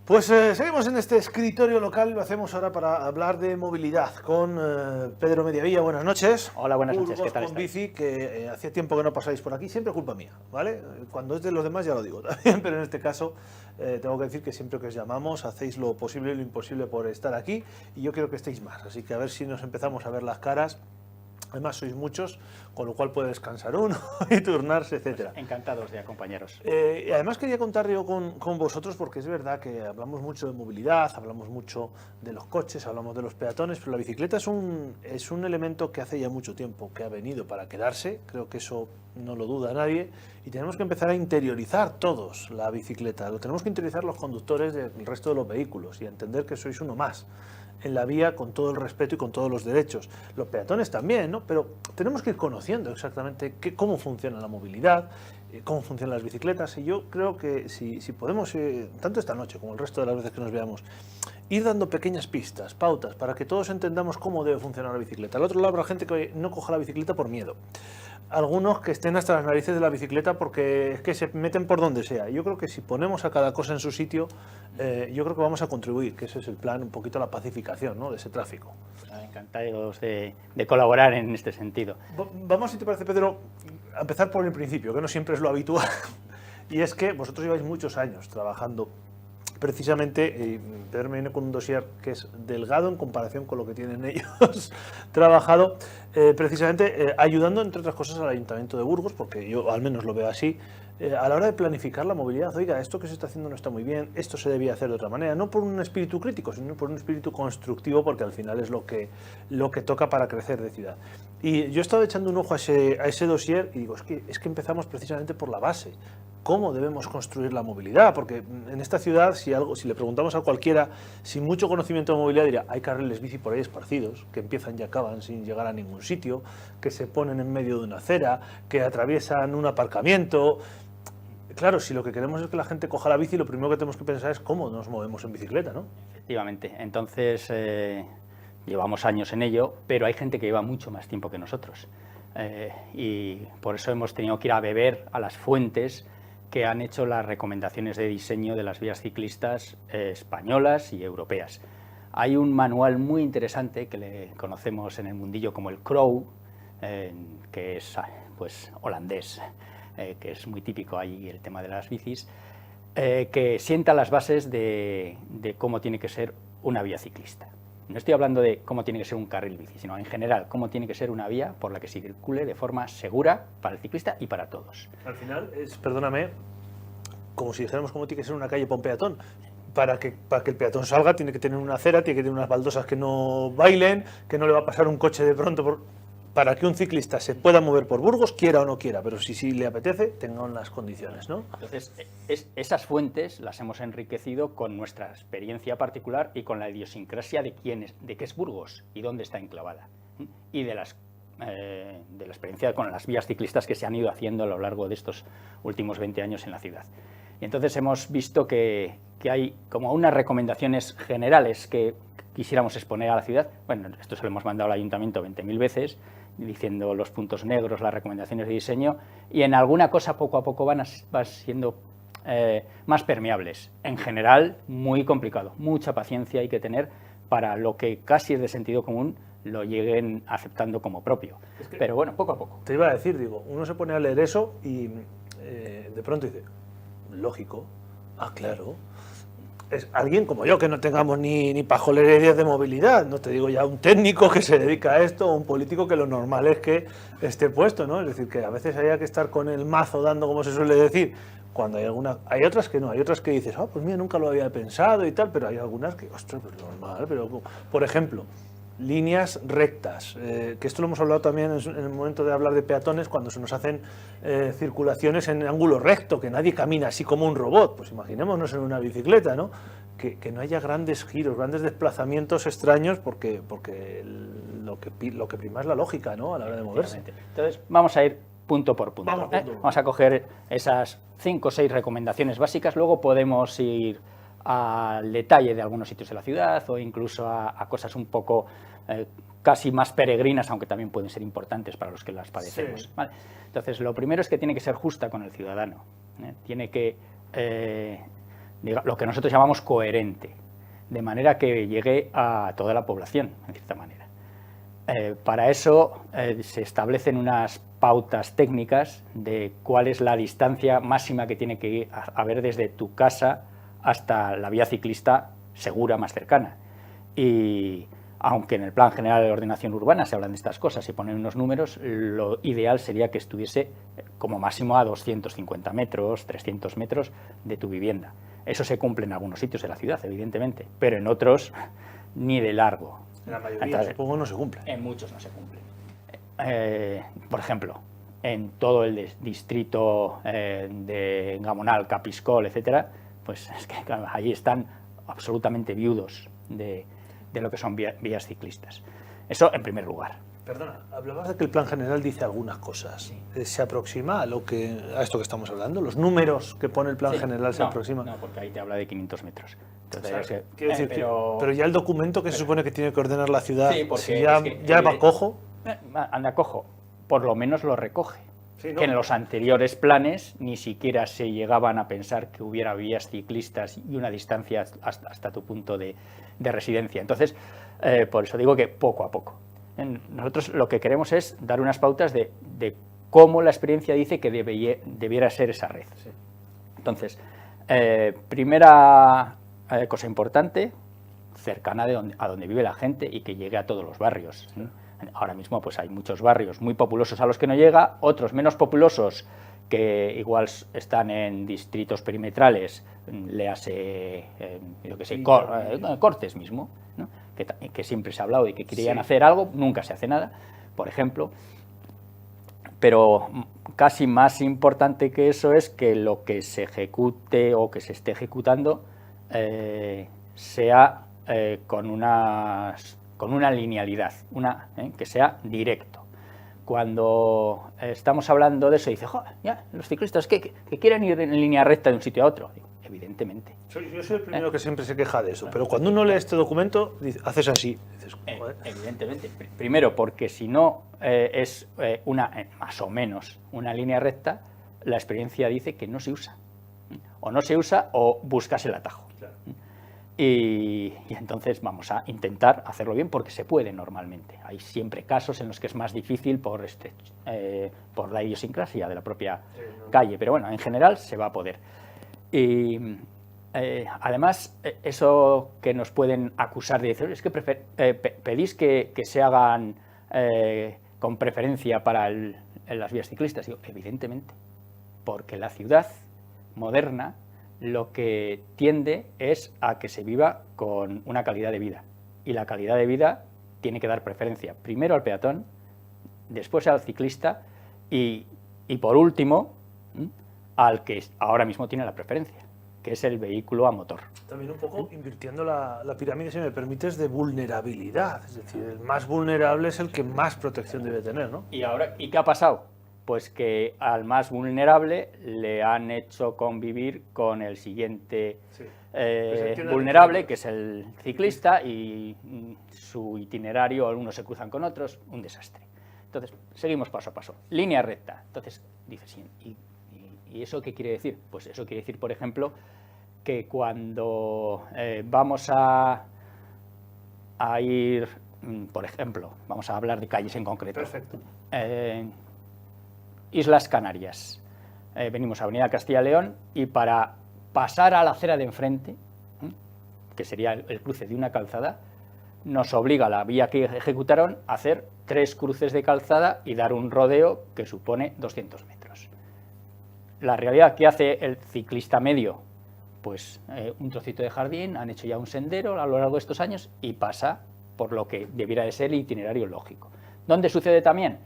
Pues seguimos en este escritorio local, lo hacemos ahora para hablar de movilidad con Pedro Mediavilla. Buenas noches. Hola, buenas noches, ¿qué tal con estáis? bici, que hacía tiempo que no pasáis por aquí, siempre culpa mía, ¿vale? Cuando es de los demás ya lo digo también, pero en este caso tengo que decir que siempre que os llamamos hacéis lo posible y lo imposible por estar aquí, y yo quiero que estéis más, así que a ver si nos empezamos a ver las caras. Además sois muchos, con lo cual puede descansar uno y turnarse, etcétera. Pues encantados de acompañaros. Y además quería contar yo con vosotros, porque es verdad que hablamos mucho de movilidad, hablamos mucho de los coches, hablamos de los peatones, pero la bicicleta es un elemento que hace ya mucho tiempo que ha venido para quedarse, creo que eso no lo duda nadie, y tenemos que empezar a interiorizar todos la bicicleta, lo tenemos que interiorizar los conductores del resto de los vehículos y a entender que sois uno más en la vía, con todo el respeto y con todos los derechos. Los peatones también, ¿no? Pero tenemos que ir conociendo exactamente cómo funciona la movilidad, cómo funcionan las bicicletas, y yo creo que si podemos, tanto esta noche como el resto de las veces que nos veamos, ir dando pequeñas pistas, pautas, para que todos entendamos cómo debe funcionar la bicicleta. Al otro lado habrá gente que no coja la bicicleta por miedo. Algunos que estén hasta las narices de la bicicleta porque es que se meten por donde sea. Yo creo que si ponemos a cada cosa en su sitio, yo creo que vamos a contribuir, que ese es el plan, un poquito a la pacificación, ¿no?, de ese tráfico. Encantados de colaborar en este sentido. Vamos, si te parece, Pedro, a empezar por el principio, que no siempre es lo habitual. Y es que vosotros lleváis muchos años trabajando. Precisamente, Pedro me viene con un dossier que es delgado en comparación con lo que tienen ellos trabajado, precisamente ayudando, entre otras cosas, al Ayuntamiento de Burgos, porque yo al menos lo veo así, a la hora de planificar la movilidad. Oiga, esto que se está haciendo no está muy bien, esto se debía hacer de otra manera, no por un espíritu crítico, sino por un espíritu constructivo, porque al final es lo que toca para crecer de ciudad. Y yo he estado echando un ojo a ese dossier y digo, es que empezamos precisamente por la base. ¿Cómo debemos construir la movilidad? Porque en esta ciudad, si le preguntamos a cualquiera sin mucho conocimiento de movilidad, dirá, hay carriles bici por ahí esparcidos, que empiezan y acaban sin llegar a ningún sitio, que se ponen en medio de una acera, que atraviesan un aparcamiento. Claro, si lo que queremos es que la gente coja la bici, lo primero que tenemos que pensar es cómo nos movemos en bicicleta, ¿no? Efectivamente. Entonces, llevamos años en ello, pero hay gente que lleva mucho más tiempo que nosotros. Y por eso hemos tenido que ir a beber a las fuentes que han hecho las recomendaciones de diseño de las vías ciclistas españolas y europeas. Hay un manual muy interesante que le conocemos en el mundillo como el CROW, que es pues holandés, que es muy típico ahí el tema de las bicis, que sienta las bases de cómo tiene que ser una vía ciclista. No estoy hablando de cómo tiene que ser un carril bici, sino en general cómo tiene que ser una vía por la que se circule de forma segura para el ciclista y para todos. Al final es, perdóname, como si dijéramos cómo tiene que ser una calle para un peatón. Para que el peatón salga tiene que tener una acera, tiene que tener unas baldosas que no bailen, que no le va a pasar un coche de pronto para que un ciclista se pueda mover por Burgos, quiera o no quiera, pero si le apetece, tengan las condiciones, ¿no? Entonces, esas fuentes las hemos enriquecido con nuestra experiencia particular y con la idiosincrasia de qué es Burgos y dónde está enclavada. Y de la experiencia con las vías ciclistas que se han ido haciendo a lo largo de estos últimos 20 años en la ciudad. Y entonces hemos visto que hay como unas recomendaciones generales que quisiéramos exponer a la ciudad. Bueno, esto se lo hemos mandado al ayuntamiento 20.000 veces, diciendo los puntos negros, las recomendaciones de diseño, y en alguna cosa poco a poco van siendo más permeables. En general, muy complicado, mucha paciencia hay que tener para lo que casi es de sentido común lo lleguen aceptando como propio. Pero bueno, poco a poco. Te iba a decir, digo, uno se pone a leer eso y de pronto dice, lógico, claro. Es alguien como yo, que no tengamos ni pajolerías de movilidad, no te digo ya un técnico que se dedica a esto, o un político que lo normal es que esté puesto, ¿no? Es decir, que a veces haya que estar con el mazo dando, como se suele decir, cuando hay otras que no, hay otras que dices, pues mira, nunca lo había pensado y tal, pero hay algunas que, ostras, pues normal, pero por ejemplo, líneas rectas, que esto lo hemos hablado también en el momento de hablar de peatones, cuando se nos hacen circulaciones en ángulo recto, que nadie camina así como un robot, pues imaginémonos en una bicicleta, ¿no? Que no haya grandes giros, grandes desplazamientos extraños, porque lo que prima es la lógica, ¿no?, a la hora de moverse. Entonces vamos a ir punto por punto. Vamos a coger esas 5 o 6 recomendaciones básicas, luego podemos ir al detalle de algunos sitios de la ciudad o incluso a cosas un poco casi más peregrinas, aunque también pueden ser importantes para los que las padecemos. Sí. ¿Vale? Entonces, lo primero es que tiene que ser justa con el ciudadano. Tiene que lo que nosotros llamamos coherente, de manera que llegue a toda la población, en cierta manera. Para eso se establecen unas pautas técnicas de cuál es la distancia máxima que tiene que haber desde tu casa hasta la vía ciclista segura más cercana. Y aunque en el Plan General de Ordenación Urbana se hablan de estas cosas y ponen unos números, lo ideal sería que estuviese como máximo a 250 metros, 300 metros de tu vivienda. Eso se cumple en algunos sitios de la ciudad, evidentemente, pero en otros ni de largo. En la mayoría, supongo, no se cumple. En muchos no se cumple. Por ejemplo, en todo el distrito de Gamonal, Capiscol, etcétera, pues es que claro, allí están absolutamente viudos de lo que son vías ciclistas. Eso en primer lugar. Perdona, hablabas de que el plan general dice algunas cosas. Sí. ¿Se aproxima a esto que estamos hablando? ¿Los números que pone el plan general se aproximan? No, porque ahí te habla de 500 metros. Entonces, o sea, quiero decir, pero ya el documento que se supone que tiene que ordenar la ciudad, sí, porque si ya va cojo. Anda cojo, por lo menos lo recoge. Sí, ¿no? Que en los anteriores planes ni siquiera se llegaban a pensar que hubiera vías ciclistas y una distancia hasta tu punto de residencia. Entonces, por eso digo que poco a poco. Nosotros lo que queremos es dar unas pautas de cómo la experiencia dice que debiera ser esa red. Sí. Entonces, primera cosa importante, cercana a donde vive la gente y que llegue a todos los barrios. Sí. Ahora mismo pues hay muchos barrios muy populosos a los que no llega, otros menos populosos que igual están en distritos perimetrales, léase, yo qué sé, Cortes mismo, ¿no? que siempre se ha hablado de que querían hacer algo, nunca se hace nada, por ejemplo. Pero casi más importante que eso es que lo que se ejecute o que se esté ejecutando sea con una linealidad, que sea directo. Cuando estamos hablando de eso, dice, ya, los ciclistas que quieren ir en línea recta de un sitio a otro. Digo, evidentemente. Yo soy el primero que siempre se queja de eso, pero cuando uno lee este documento, haces así. Dices, evidentemente. Primero, porque si no es más o menos una línea recta, la experiencia dice que no se usa. O no se usa o buscas el atajo. Claro. Y entonces vamos a intentar hacerlo bien porque se puede normalmente. Hay siempre casos en los que es más difícil por la idiosincrasia de la propia calle, pero bueno, en general se va a poder. Y además, eso que nos pueden acusar de decir, es que pedís que se hagan con preferencia para las vías ciclistas. Digo, evidentemente, porque la ciudad moderna lo que tiende es a que se viva con una calidad de vida. Y la calidad de vida tiene que dar preferencia primero al peatón, después al ciclista y por último al que ahora mismo tiene la preferencia, que es el vehículo a motor. También un poco invirtiendo la pirámide, si me permites, de vulnerabilidad. Es decir, el más vulnerable es el que más protección debe tener, ¿no? ¿Y qué ha pasado? Pues que al más vulnerable le han hecho convivir con el siguiente vulnerable, que es el ciclista, y su itinerario, algunos se cruzan con otros, un desastre. Entonces, seguimos paso a paso. Línea recta. Entonces, dices, ¿y eso qué quiere decir? Pues eso quiere decir, por ejemplo, que cuando vamos a ir, por ejemplo, vamos a hablar de calles en concreto. Perfecto. Islas Canarias. Venimos a Avenida Castilla y León y para pasar a la acera de enfrente, que sería el cruce de una calzada, nos obliga la vía que ejecutaron a hacer 3 cruces de calzada y dar un rodeo que supone 200 metros. La realidad que hace el ciclista medio, pues un trocito de jardín, han hecho ya un sendero a lo largo de estos años y pasa por lo que debiera de ser el itinerario lógico. ¿Dónde sucede también?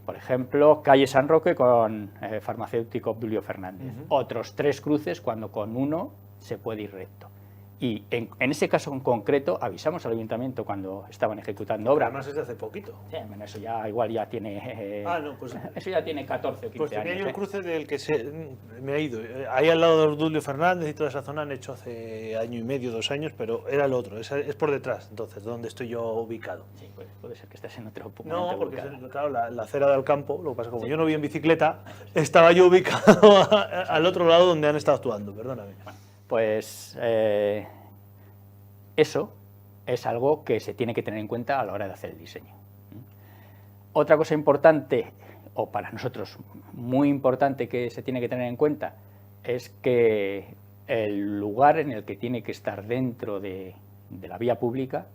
Por ejemplo, calle San Roque con farmacéutico Obdulio Fernández. Otros 3 cruces cuando con uno se puede ir recto. Y en ese caso en concreto avisamos al ayuntamiento cuando estaban ejecutando obra. Además es de hace poquito. Sí, bueno, eso ya igual ya tiene... No, pues... Eso ya tiene 14 o 15 pues tenía años. yo el cruce del que me ha ido. Ahí al lado de Ordulio Fernández y toda esa zona han hecho hace año y medio, 2 años, pero era el otro, es por detrás, entonces, donde estoy yo ubicado. Sí, puede ser que estés en otro punto. No, porque claro, la acera del campo, lo que pasa como yo no vi en bicicleta, estaba yo ubicado al otro lado donde han estado actuando, perdóname. Bueno, pues eso es algo que se tiene que tener en cuenta a la hora de hacer el diseño. Otra cosa importante, o para nosotros muy importante que se tiene que tener en cuenta, es que el lugar en el que tiene que estar dentro de la vía pública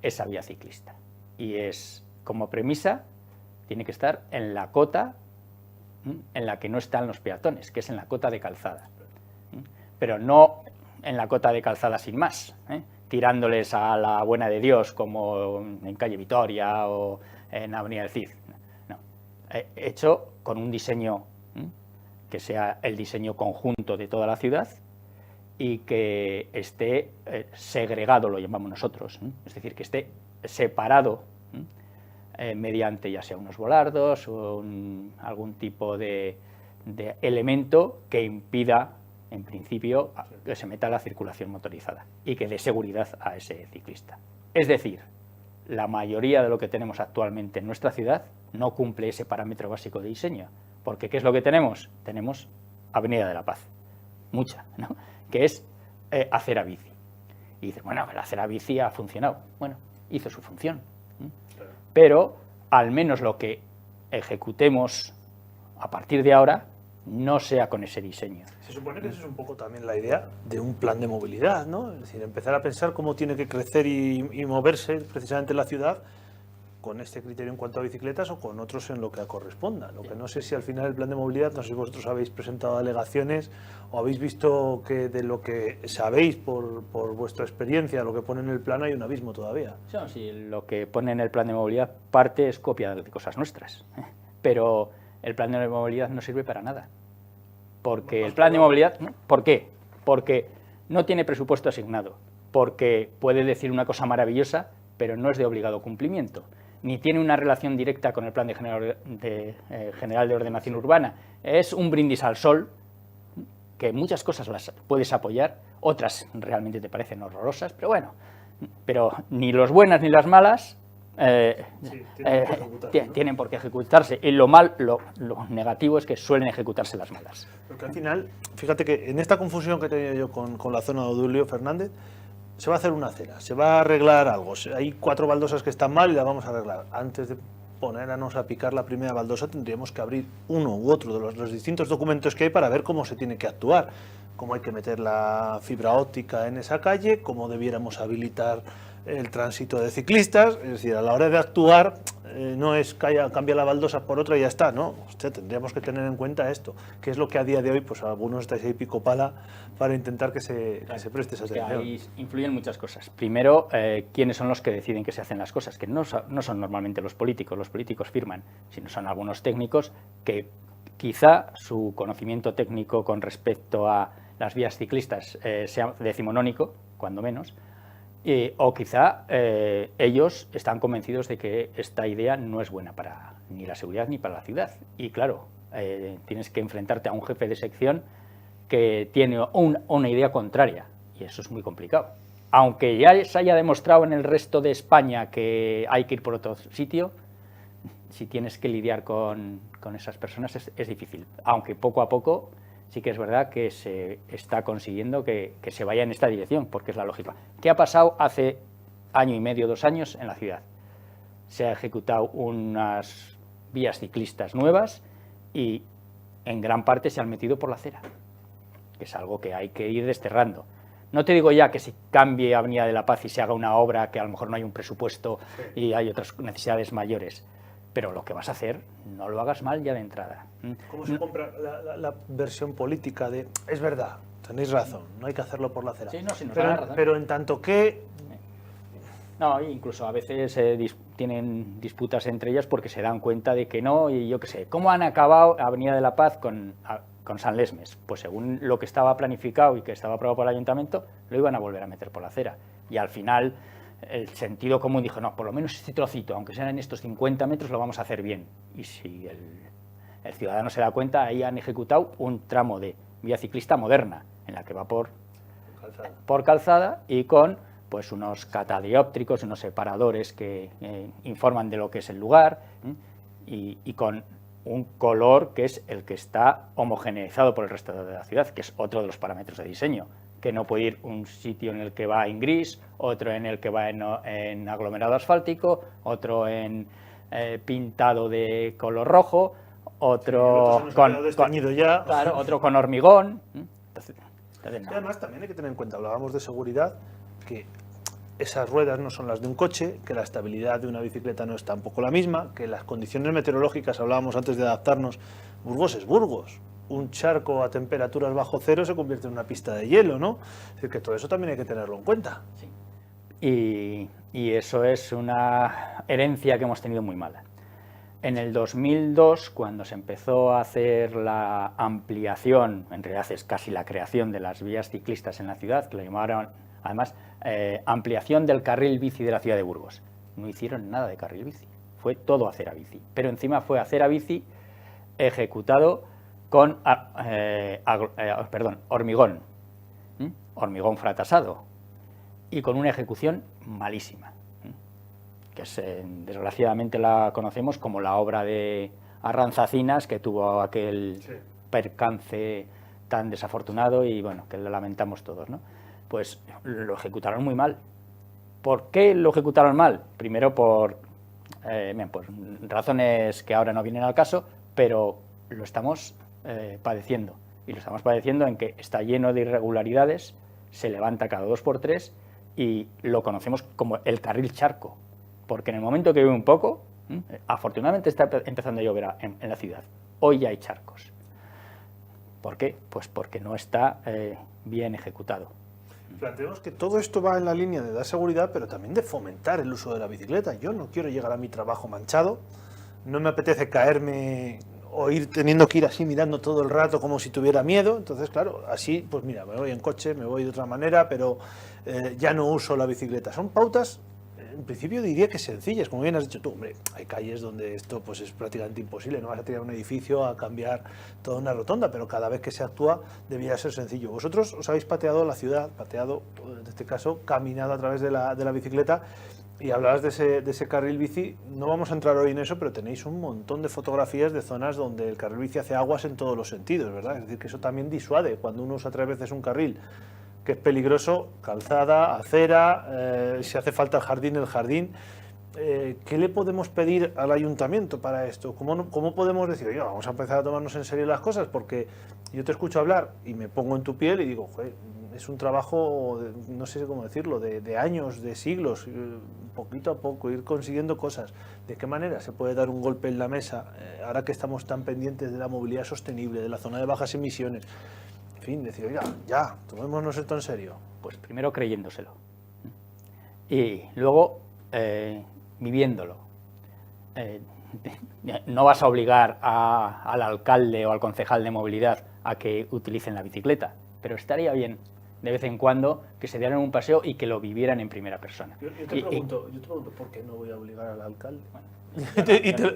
es la vía ciclista. Y es, como premisa, tiene que estar en la cota en la que no están los peatones, que es en la cota de calzada. Pero no en la cota de calzada sin más, tirándoles a la buena de Dios como en calle Vitoria o en Avenida del Cid. No, hecho con un diseño que sea el diseño conjunto de toda la ciudad y que esté segregado, lo llamamos nosotros, es decir, que esté separado mediante ya sea unos volardos o algún tipo de elemento que impida, en principio, que se meta la circulación motorizada y que dé seguridad a ese ciclista. Es decir, la mayoría de lo que tenemos actualmente en nuestra ciudad no cumple ese parámetro básico de diseño, porque ¿qué es lo que tenemos? Tenemos Avenida de la Paz, mucha, ¿no?, que es acera bici. Y dices, bueno, la acera bici ha funcionado. Bueno, hizo su función. Pero al menos lo que ejecutemos a partir de ahora no sea con ese diseño. Se supone que eso es un poco también la idea de un plan de movilidad, ¿no? Es decir, empezar a pensar cómo tiene que crecer y moverse precisamente la ciudad con este criterio en cuanto a bicicletas o con otros en lo que corresponda. Lo que no sé si al final el plan de movilidad, no sé si vosotros habéis presentado alegaciones o habéis visto que de lo que sabéis por vuestra experiencia, lo que pone en el plan, hay un abismo todavía. Sí, lo que pone en el plan de movilidad parte es copia de cosas nuestras, pero el plan de movilidad no sirve para nada. Porque el plan de movilidad, ¿por qué? Porque no tiene presupuesto asignado, porque puede decir una cosa maravillosa, pero no es de obligado cumplimiento, ni tiene una relación directa con el Plan General de Ordenación Urbana. Es un brindis al sol, que muchas cosas las puedes apoyar, otras realmente te parecen horrorosas, pero bueno, pero ni las buenas ni las malas tienen por qué ejecutarse. Y lo negativo es que suelen ejecutarse las malas. Porque al final, fíjate que en esta confusión que he tenido yo con la zona de Ordulio Fernández, se va a hacer una acera, se va a arreglar algo, hay 4 baldosas que están mal y las vamos a arreglar. Antes de ponernos a picar la primera baldosa tendríamos que abrir uno u otro de los distintos documentos que hay para ver cómo se tiene que actuar, cómo hay que meter la fibra óptica en esa calle, cómo debiéramos habilitar el tránsito de ciclistas. Es decir, a la hora de actuar no es cambia la baldosa por otra y ya está, ¿no? Hostia, tendríamos que tener en cuenta esto, que es lo que a día de hoy, pues algunos estáis ahí pico pala para intentar que se preste esa atención. Ahí influyen muchas cosas. Primero, quiénes son los que deciden que se hacen las cosas, que no son normalmente los políticos firman, sino son algunos técnicos que quizá su conocimiento técnico con respecto a las vías ciclistas sea decimonónico, cuando menos, o quizá ellos están convencidos de que esta idea no es buena para ni la seguridad ni para la ciudad. Y claro, tienes que enfrentarte a un jefe de sección que tiene una idea contraria, y eso es muy complicado. Aunque ya se haya demostrado en el resto de España que hay que ir por otro sitio, si tienes que lidiar con esas personas es difícil. Aunque poco a poco sí que es verdad que se está consiguiendo que se vaya en esta dirección, porque es la lógica. ¿Qué ha pasado hace año y medio, 2 años en la ciudad? Se ha ejecutado unas vías ciclistas nuevas y en gran parte se han metido por la acera, que es algo que hay que ir desterrando. No te digo ya que se cambie Avenida de la Paz y se haga una obra que a lo mejor no hay un presupuesto y hay otras necesidades mayores, pero lo que vas a hacer, no lo hagas mal ya de entrada. ¿Cómo se compra la versión política de, es verdad, tenéis razón, no hay que hacerlo por la acera? Sí, no, si nos da la razón. Pero en tanto que... No, incluso a veces tienen disputas entre ellas porque se dan cuenta de que no, y yo qué sé, ¿cómo han acabado Avenida de la Paz con con San Lesmes, pues según lo que estaba planificado y que estaba aprobado por el ayuntamiento, lo iban a volver a meter por la acera. Y al final el sentido común dijo, no, por lo menos este trocito, aunque sean en estos 50 metros, lo vamos a hacer bien. Y si el ciudadano se da cuenta, ahí han ejecutado un tramo de vía ciclista moderna, en la que va por calzada y con pues unos catadióptricos, unos separadores que informan de lo que es el lugar, y con un color que es el que está homogeneizado por el resto de la ciudad, que es otro de los parámetros de diseño, que no puede ir un sitio en el que va en gris, otro en el que va en aglomerado asfáltico, otro en pintado de color rojo, otro otro con hormigón. Entonces, y además también hay que tener en cuenta, hablábamos de seguridad, que esas ruedas no son las de un coche, que la estabilidad de una bicicleta no es tampoco la misma, que las condiciones meteorológicas, hablábamos antes de adaptarnos, Burgos es Burgos. Un charco a temperaturas bajo cero se convierte en una pista de hielo, ¿no? Es decir, que todo eso también hay que tenerlo en cuenta. Sí. Y eso es una herencia que hemos tenido muy mala. En el 2002, cuando se empezó a hacer la ampliación, en realidad es casi la creación de las vías ciclistas en la ciudad, que lo llamaron, además, ampliación del carril bici de la ciudad de Burgos. No hicieron nada de carril bici, fue todo acera bici. Pero encima fue acera bici ejecutado con hormigón, hormigón fratasado, y con una ejecución malísima, que desgraciadamente la conocemos como la obra de Arranzacinas, que tuvo aquel percance tan desafortunado y bueno, que lo lamentamos todos, ¿no? Pues lo ejecutaron muy mal. ¿Por qué lo ejecutaron mal? Primero por razones que ahora no vienen al caso, pero lo estamos padeciendo. Y lo estamos padeciendo en que está lleno de irregularidades, se levanta cada 2x3 y lo conocemos como el carril charco. Porque en el momento que llueve un poco, afortunadamente está empezando a llover en la ciudad. Hoy ya hay charcos. ¿Por qué? Pues porque no está bien ejecutado. Planteemos que todo esto va en la línea de dar seguridad, pero también de fomentar el uso de la bicicleta. Yo no quiero llegar a mi trabajo manchado, no me apetece caerme o ir teniendo que ir así mirando todo el rato como si tuviera miedo. Entonces, claro, así, pues mira, me voy en coche, me voy de otra manera, pero ya no uso la bicicleta. Son pautas, en principio diría que sencillas, como bien has dicho tú. Hombre, hay calles donde esto pues es prácticamente imposible, no vas a tirar un edificio a cambiar toda una rotonda, pero cada vez que se actúa debería ser sencillo. Vosotros os habéis pateado la ciudad, en este caso, caminado a través de la bicicleta, y hablabas de ese carril bici. No vamos a entrar hoy en eso, pero tenéis un montón de fotografías de zonas donde el carril bici hace aguas en todos los sentidos, ¿verdad? Es decir, que eso también disuade. Cuando uno usa 3 veces un carril que es peligroso, calzada, acera, si hace falta el jardín. ¿Qué le podemos pedir al ayuntamiento para esto? ¿Cómo podemos decir, oye, vamos a empezar a tomarnos en serio las cosas? Porque yo te escucho hablar y me pongo en tu piel y digo, joder, es un trabajo, no sé cómo decirlo, de años, de siglos, poquito a poco, ir consiguiendo cosas. ¿De qué manera se puede dar un golpe en la mesa ahora que estamos tan pendientes de la movilidad sostenible, de la zona de bajas emisiones? En fin, decir, oiga, ya, tomémonos esto en serio. Pues primero creyéndoselo y luego viviéndolo. No vas a obligar al alcalde o al concejal de movilidad a que utilicen la bicicleta, pero estaría bien de vez en cuando que se dieran un paseo y que lo vivieran en primera persona. Yo te pregunto, ¿por qué no voy a obligar al alcalde? Bueno,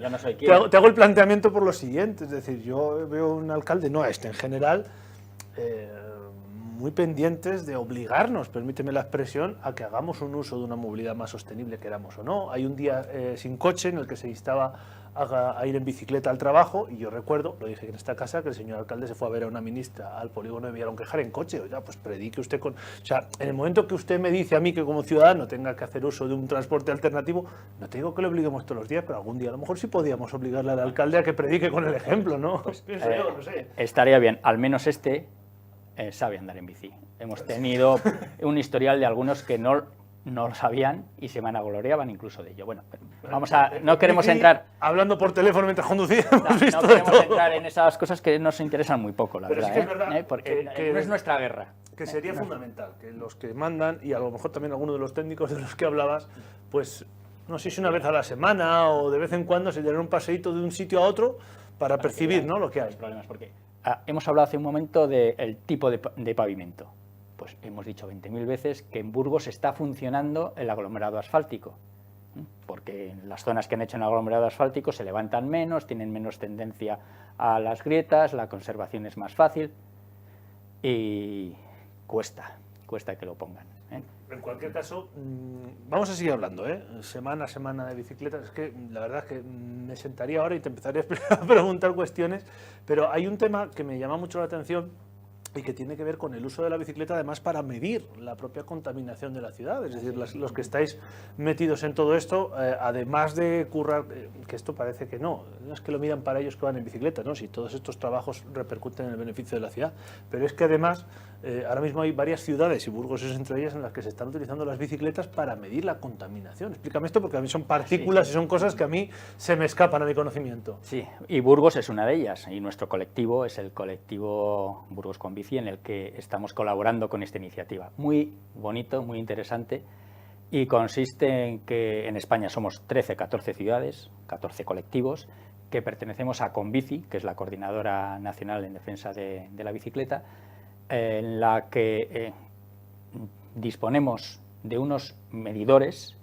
yo no soy quien. Te hago el planteamiento por lo siguiente, es decir, yo veo un alcalde, no a este en general, muy pendientes de obligarnos, permíteme la expresión, a que hagamos un uso de una movilidad más sostenible, queramos o no. Hay un día sin coche en el que se instaba a ir en bicicleta al trabajo, y yo recuerdo, lo dije en esta casa, que el señor alcalde se fue a ver a una ministra al polígono de Villalonquejar en coche. Oiga, pues predique usted con... O sea, en el momento que usted me dice a mí que como ciudadano tenga que hacer uso de un transporte alternativo, no te digo que le obliguemos todos los días, pero algún día a lo mejor sí podíamos obligarle al alcalde a que predique con el ejemplo, ¿no? Pues, no sé. Estaría bien, al menos sabe andar en bici. Hemos tenido un historial de algunos que no lo sabían y se vanagloriaban incluso de ello. Bueno, no queremos entrar... Hablando por teléfono mientras conducía, no queremos entrar en esas cosas que nos interesan muy poco, la verdad. Es que es verdad porque no es nuestra guerra. Que sería fundamental que los que mandan, y a lo mejor también algunos de los técnicos de los que hablabas, pues no sé si una vez a la semana o de vez en cuando se dieran un paseíto de un sitio a otro para percibir, ¿no?, lo que hay. Problemas, porque Hemos hablado hace un momento del tipo de pavimento. Pues hemos dicho 20.000 veces que en Burgos está funcionando el aglomerado asfáltico, porque en las zonas que han hecho en aglomerado asfáltico se levantan menos, tienen menos tendencia a las grietas, la conservación es más fácil y cuesta que lo pongan. En cualquier caso, vamos a seguir hablando, semana a semana de bicicletas. Es que la verdad es que me sentaría ahora y te empezaría a preguntar cuestiones, pero hay un tema que me llama mucho la atención y que tiene que ver con el uso de la bicicleta, además, para medir la propia contaminación de la ciudad. Es decir, los que estáis metidos en todo esto, además de currar, que esto parece que no es que lo miran para ellos que van en bicicleta, ¿no? Si todos estos trabajos repercuten en el beneficio de la ciudad, pero es que además ahora mismo hay varias ciudades, y Burgos es entre ellas, en las que se están utilizando las bicicletas para medir la contaminación. Explícame esto, porque a mí son partículas y son cosas que a mí se me escapan a mi conocimiento. Sí, y Burgos es una de ellas, y nuestro colectivo es el colectivo Burgos con Bici, en el que estamos colaborando con esta iniciativa. Muy bonito, muy interesante, y consiste en que en España somos 13, 14 ciudades, 14 colectivos, que pertenecemos a Conbici, que es la Coordinadora Nacional en Defensa de la Bicicleta, en la que disponemos de unos medidores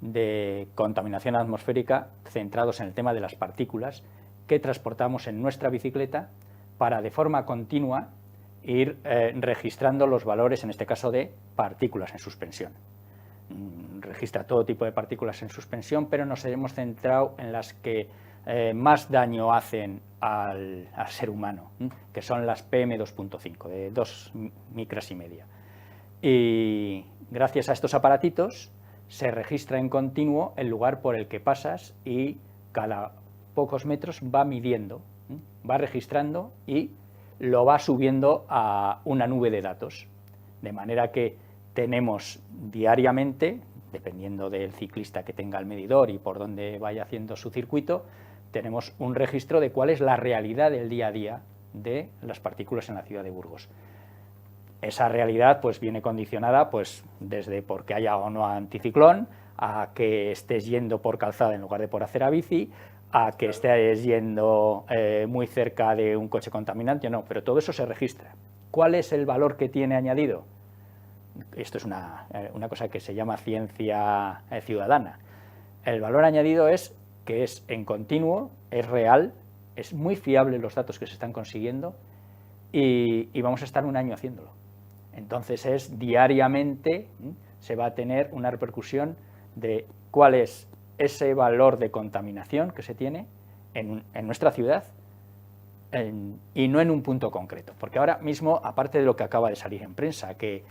de contaminación atmosférica centrados en el tema de las partículas que transportamos en nuestra bicicleta para de forma continua ir registrando los valores, en este caso de partículas en suspensión. Registra todo tipo de partículas en suspensión, pero nos hemos centrado en las que más daño hacen al ser humano, que son las PM2.5, de 2 micras y media. Y gracias a estos aparatitos se registra en continuo el lugar por el que pasas y cada pocos metros va midiendo, va registrando y lo va subiendo a una nube de datos. De manera que tenemos diariamente, dependiendo del ciclista que tenga el medidor y por dónde vaya haciendo su circuito, tenemos un registro de cuál es la realidad del día a día de las partículas en la ciudad de Burgos. Esa realidad pues viene condicionada pues desde porque haya o no anticiclón, a que estés yendo por calzada en lugar de por acera bici, a que estés yendo muy cerca de un coche contaminante, no, pero todo eso se registra. ¿Cuál es el valor que tiene añadido? Esto es una cosa que se llama ciencia ciudadana. El valor añadido es que es en continuo, es real, es muy fiable los datos que se están consiguiendo y vamos a estar un año haciéndolo. Entonces es diariamente, se va a tener una repercusión de cuál es ese valor de contaminación que se tiene en nuestra ciudad y no en un punto concreto. Porque ahora mismo, aparte de lo que acaba de salir en prensa, que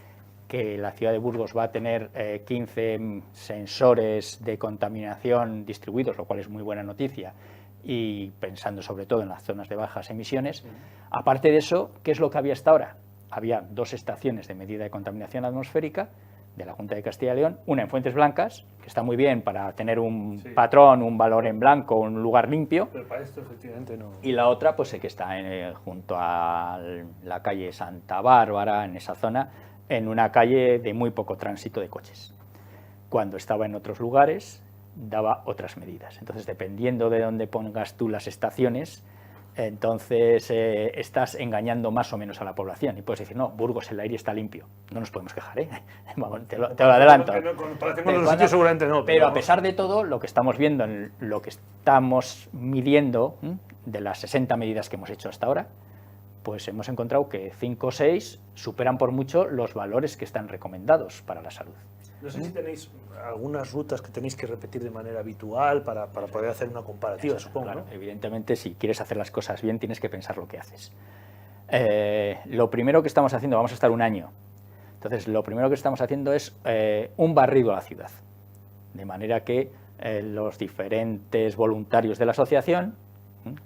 la ciudad de Burgos va a tener 15 sensores de contaminación distribuidos, lo cual es muy buena noticia, y pensando sobre todo en las zonas de bajas emisiones, aparte de eso, ¿qué es lo que había hasta ahora? Había 2 estaciones de medida de contaminación atmosférica de la Junta de Castilla y León, una en Fuentes Blancas, que está muy bien para tener un patrón, un valor en blanco, un lugar limpio, pero para esto efectivamente no. Y la otra pues que está junto a la calle Santa Bárbara, en esa zona, en una calle de muy poco tránsito de coches. Cuando estaba en otros lugares daba otras medidas. Entonces, dependiendo de dónde pongas tú las estaciones, entonces estás engañando más o menos a la población y puedes decir, no, Burgos el aire está limpio, no nos podemos quejar, Vamos, te lo adelanto. Seguramente no, pero a pesar de todo, lo que estamos viendo, en lo que estamos midiendo de las 60 medidas que hemos hecho hasta ahora, pues hemos encontrado que 5 o 6 superan por mucho los valores que están recomendados para la salud. No sé si tenéis algunas rutas que tenéis que repetir de manera habitual para poder hacer una comparativa, supongo. Claro, ¿no? Evidentemente, si quieres hacer las cosas bien, tienes que pensar lo que haces. Lo primero que estamos haciendo, vamos a estar un año, entonces lo primero que estamos haciendo es un barrido a la ciudad, de manera que los diferentes voluntarios de la asociación,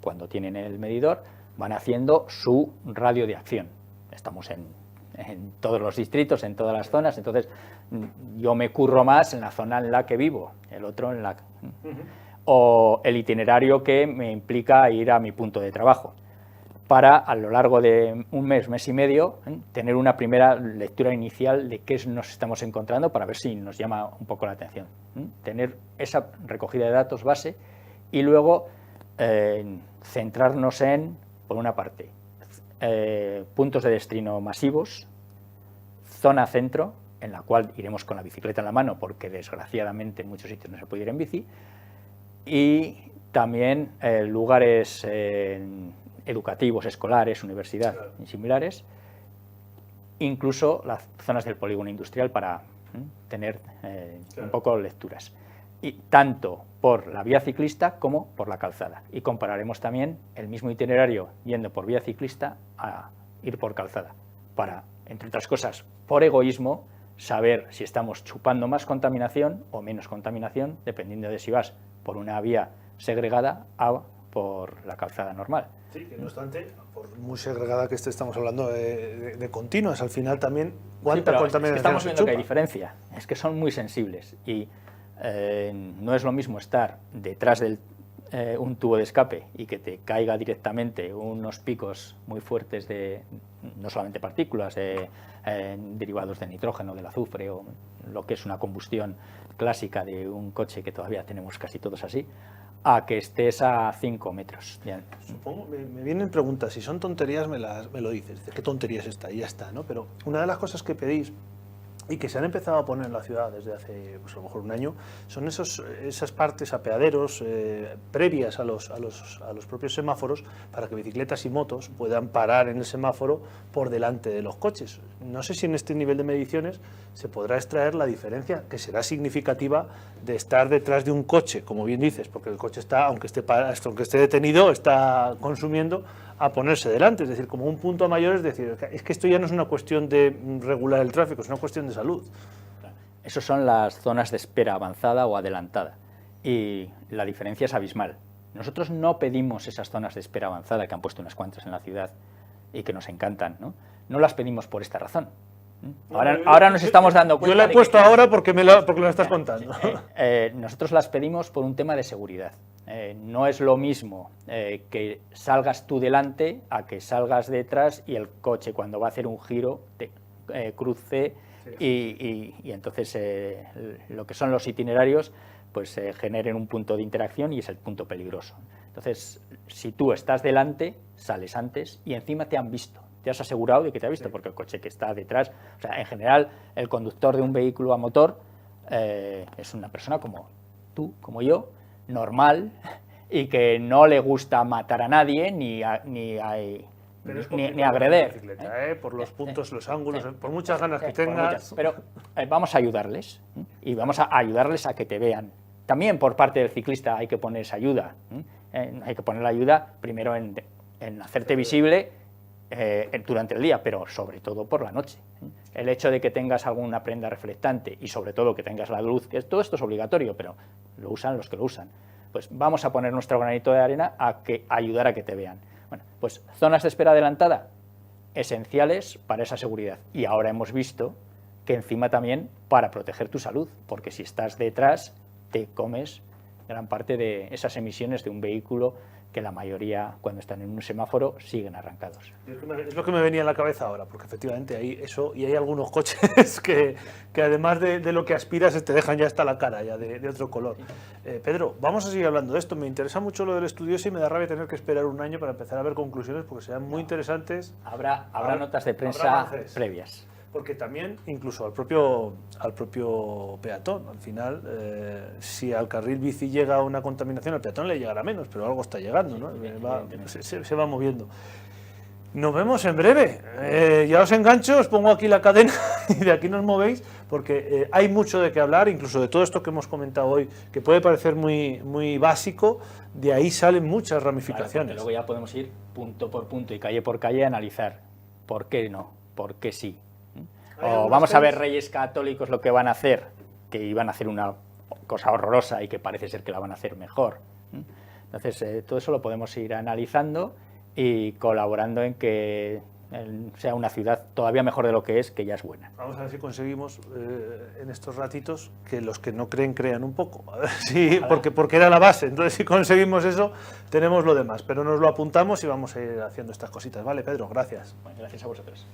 cuando tienen el medidor, van haciendo su radio de acción. Estamos en todos los distritos, en todas las zonas, entonces yo me curro más en la zona en la que vivo, el otro en la... o el itinerario que me implica ir a mi punto de trabajo, para a lo largo de un mes, mes y medio, tener una primera lectura inicial de qué nos estamos encontrando para ver si nos llama un poco la atención. Tener esa recogida de datos base y luego centrarnos en, por una parte, puntos de destino masivos, zona centro, en la cual iremos con la bicicleta en la mano, porque desgraciadamente en muchos sitios no se puede ir en bici, y también lugares educativos, escolares, universidad y similares, incluso las zonas del polígono industrial para tener un poco lecturas. Y tanto por la vía ciclista como por la calzada. Y compararemos también el mismo itinerario yendo por vía ciclista a ir por calzada, para, entre otras cosas, por egoísmo, saber si estamos chupando más contaminación o menos contaminación, dependiendo de si vas por una vía segregada o por la calzada normal. Sí, que no obstante, por muy segregada que estamos hablando de continuas, al final también, ¿cuánta sí, contaminación estamos viendo se chupa? que hay diferencia, es que son muy sensibles y no es lo mismo estar detrás de un tubo de escape y que te caiga directamente unos picos muy fuertes de, no solamente partículas, derivados del nitrógeno, del azufre o lo que es una combustión clásica de un coche que todavía tenemos casi todos así, a que estés a 5 metros. Supongo, me vienen preguntas, si son tonterías me lo dices, ¿qué tonterías está? Y ya está, ¿no? Pero una de las cosas que pedís y que se han empezado a poner en la ciudad desde hace pues, a lo mejor un año, son esas partes, apeaderos previas a los propios semáforos para que bicicletas y motos puedan parar en el semáforo por delante de los coches. No sé si en este nivel de mediciones se podrá extraer la diferencia, que será significativa, de estar detrás de un coche, como bien dices, porque el coche está, aunque esté detenido, está consumiendo, a ponerse delante, es decir, como un punto a mayor, es decir, es que esto ya no es una cuestión de regular el tráfico, es una cuestión de salud. Esas son las zonas de espera avanzada o adelantada y la diferencia es abismal. Nosotros no pedimos esas zonas de espera avanzada, que han puesto unas cuantas en la ciudad y que nos encantan, no las pedimos por esta razón. Ahora nos estamos dando cuenta. Yo la he puesto ahora porque lo estás contando. Nosotros las pedimos por un tema de seguridad. No es lo mismo que salgas tú delante a que salgas detrás y el coche cuando va a hacer un giro te cruce y entonces lo que son los itinerarios pues generen un punto de interacción y es el punto peligroso. Entonces, si tú estás delante, sales antes y encima te han visto. Te has asegurado de que te ha visto, porque el coche que está detrás, o sea, en general, el conductor de un vehículo a motor es una persona como tú, como yo, normal, y que no le gusta matar a nadie ni agreder. Por los puntos, los ángulos, por muchas ganas que tengas. Pero vamos a ayudarles y vamos a ayudarles a que te vean. También por parte del ciclista hay que poner esa ayuda. Hay que poner la ayuda primero en hacerte visible durante el día, pero sobre todo por la noche. El hecho de que tengas alguna prenda reflectante y sobre todo que tengas la luz, que todo esto es obligatorio, pero lo usan los que lo usan. Pues vamos a poner nuestro granito de arena a ayudar a que te vean. Bueno, pues zonas de espera adelantada, esenciales para esa seguridad. Y ahora hemos visto que encima también para proteger tu salud, porque si estás detrás te comes gran parte de esas emisiones de un vehículo que la mayoría, cuando están en un semáforo, siguen arrancados. Es lo que me venía a la cabeza ahora, porque efectivamente hay eso, y hay algunos coches que además de lo que aspiras, te dejan ya hasta la cara, ya de otro color. Pedro, vamos a seguir hablando de esto. Me interesa mucho lo del estudio y me da rabia tener que esperar un año para empezar a ver conclusiones, porque serán muy interesantes. Habrá notas de prensa previas. Porque también, incluso al propio peatón, al final, si al carril bici llega una contaminación, al peatón le llegará menos, pero algo está llegando, ¿no? Se va moviendo. Nos vemos en breve. Ya os engancho, os pongo aquí la cadena y de aquí nos movéis, porque hay mucho de qué hablar, incluso de todo esto que hemos comentado hoy, que puede parecer muy, muy básico, de ahí salen muchas ramificaciones. Claro, luego ya podemos ir punto por punto y calle por calle a analizar por qué no, por qué sí. O vamos a ver Reyes Católicos lo que van a hacer, que iban a hacer una cosa horrorosa y que parece ser que la van a hacer mejor. Entonces, todo eso lo podemos ir analizando y colaborando en que sea una ciudad todavía mejor de lo que es, que ya es buena. Vamos a ver si conseguimos en estos ratitos que los que no creen crean un poco. A ver si, porque era la base. Entonces, si conseguimos eso, tenemos lo demás. Pero nos lo apuntamos y vamos a ir haciendo estas cositas. Vale, Pedro, gracias. Bueno, gracias a vosotros.